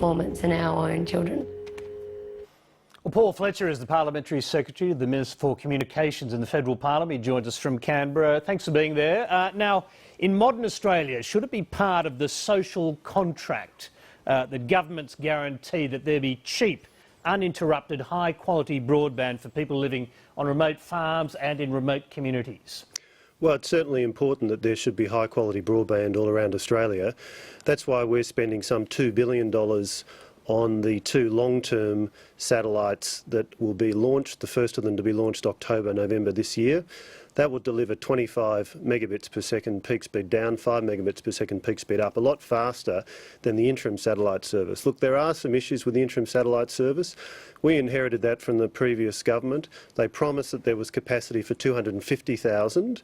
performance in our own children. Well, Paul Fletcher is the Parliamentary Secretary of the Minister for Communications in the Federal Parliament. He joins us from Canberra. Thanks for being there. Now, in modern Australia, should it be part of the social contract that governments guarantee that there be cheap, uninterrupted, high-quality broadband for people living on remote farms and in remote communities? Well, it's certainly important that there should be high-quality broadband all around Australia. That's why we're spending some $2 billion on the two long-term satellites that will be launched, the first of them to be launched October, November this year. That will deliver 25 megabits per second peak speed down, 5 megabits per second peak speed up, a lot faster than the interim satellite service. Look, there are some issues with the interim satellite service. We inherited that from the previous government. They promised that there was capacity for 250,000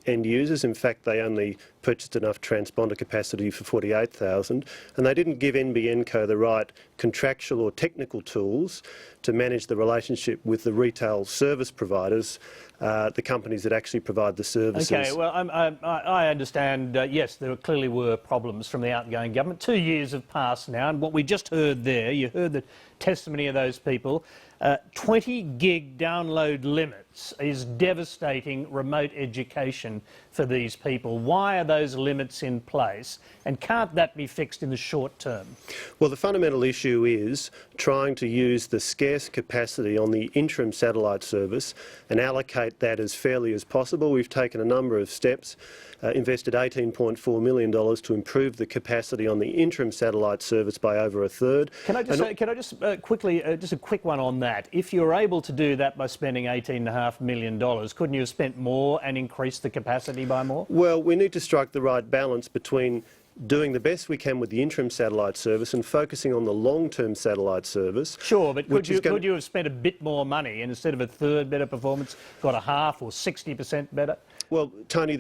end users. In fact, they only purchased enough transponder capacity for 48,000, and they didn't give NBN Co the right contractual or technical tools to manage the relationship with the retail service providers, the companies that actually provide the services. Okay, well, I understand, yes, there clearly were problems from the outgoing government. 2 years have passed now, and what we just heard there, you heard the testimony of those people, 20 gig download limits is devastating remote education for these people. Why are those limits in place, and can't that be fixed in the short term? Well, the fundamental issue is trying to use the scarce capacity on the interim satellite service and allocate that as fairly as possible. We've taken a number of steps, invested $18.4 million to improve the capacity on the interim satellite service by over a third. Can I just quickly, just a quick one on that. If you're able to do that by spending $18.5 million, couldn't you have spent more and increased the capacity by more? Well, we need to strike the right balance between doing the best we can with the interim satellite service and focusing on the long-term satellite service. Sure, but could you have spent a bit more money and instead of a third better performance, got a half or 60% better? Well, Tony,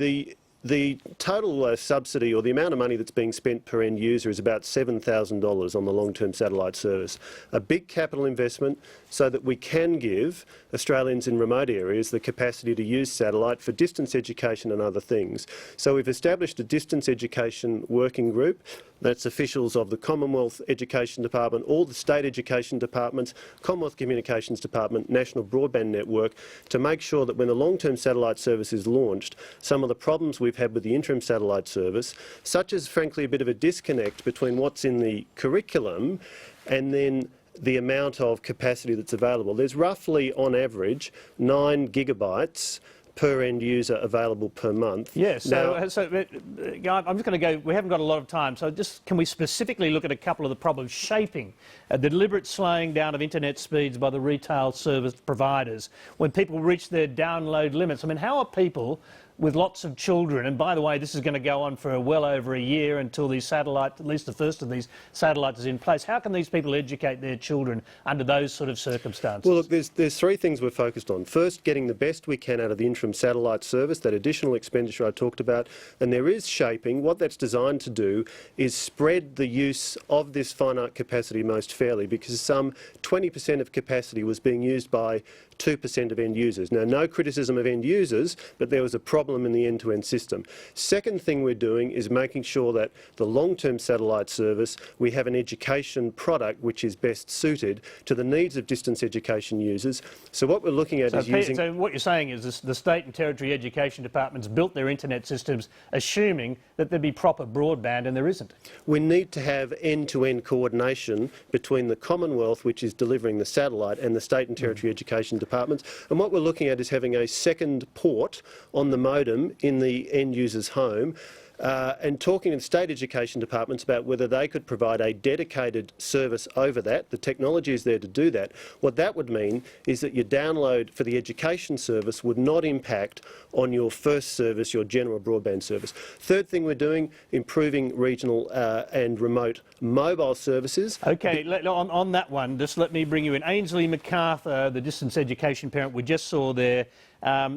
the total subsidy or the amount of money that's being spent per end user is about $7,000 on the long-term satellite service. A big capital investment so that we can give Australians in remote areas the capacity to use satellite for distance education and other things. So we've established a distance education working group. That's officials of the Commonwealth Education Department, all the state education departments, Commonwealth Communications Department, National Broadband Network, to make sure that when the long-term satellite service is launched, some of the problems we've had with the interim satellite service, such as frankly a bit of a disconnect between what's in the curriculum and then the amount of capacity that's available. There's roughly, on average, 9 gigabytes per end user available per month. Yes, I'm just going to go, we haven't got a lot of time, so just can we specifically look at a couple of the problems shaping the deliberate slowing down of internet speeds by the retail service providers when people reach their download limits? I mean, how are people with lots of children, and by the way, this is going to go on for well over a year until these satellites, at least the first of these satellites is in place. How can these people educate their children under those sort of circumstances? Well, look, there's three things we're focused on. First, getting the best we can out of the interim satellite service, that additional expenditure I talked about, and there is shaping. What that's designed to do is spread the use of this finite capacity most fairly, because some 20% of capacity was being used by 2% of end users. Now, no criticism of end users, but there was a problem in the end-to-end system. Second thing we're doing is making sure that the long-term satellite service, we have an education product which is best suited to the needs of distance education users. So what we're looking at is using... So what you're saying is the state and territory education departments built their internet systems assuming that there'd be proper broadband, and there isn't. We need to have end-to-end coordination between the Commonwealth, which is delivering the satellite, and the state and territory education departments. And what we're looking at is having a second port on the modem in the end user's home, and talking to state education departments about whether they could provide a dedicated service over that. The technology is there to do that. What that would mean is that your download for the education service would not impact on your first service, your general broadband service. Third thing we're doing, improving regional and remote mobile services. Okay, on that one, just let me bring you in. Ainsley MacArthur, the distance education parent we just saw there,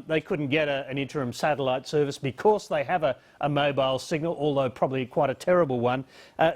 they couldn't get an interim satellite service because they have a mobile signal, although probably quite a terrible one.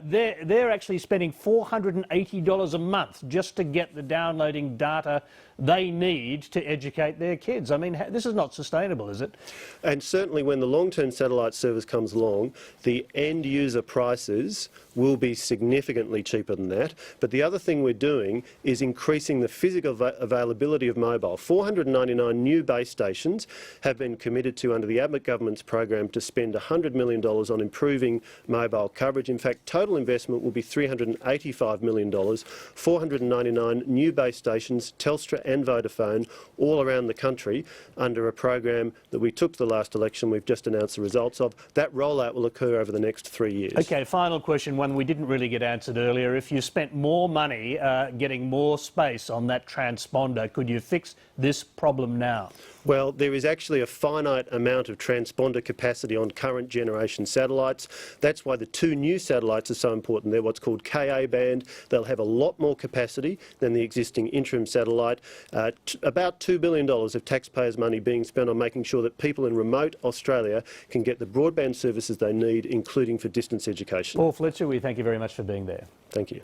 They're actually spending $480 a month just to get the downloading data they need to educate their kids. I mean, this is not sustainable, is it? And certainly when the long-term satellite service comes along, the end user prices will be significantly cheaper than that. But the other thing we're doing is increasing the physical availability of mobile. 499 new base stations have been committed to under the Abbott government's program to spend $100 million on improving mobile coverage. In fact, total investment will be $385 million, 499 new base stations, Telstra and Vodafone, all around the country under a program that we took to the last election. We've just announced the results of. That rollout will occur over the next 3 years. Okay, final question, one we didn't really get answered earlier. If you spent more money getting more space on that transponder, could you fix this problem now? Well, there is actually a finite amount of transponder capacity on current generation satellites. That's why the two new satellites are so important. They're what's called Ka band. They'll have a lot more capacity than the existing interim satellite. About $2 billion of taxpayers' money being spent on making sure that people in remote Australia can get the broadband services they need, including for distance education. Paul Fletcher, we thank you very much for being there. Thank you.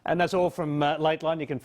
And that's all from Lateline. You can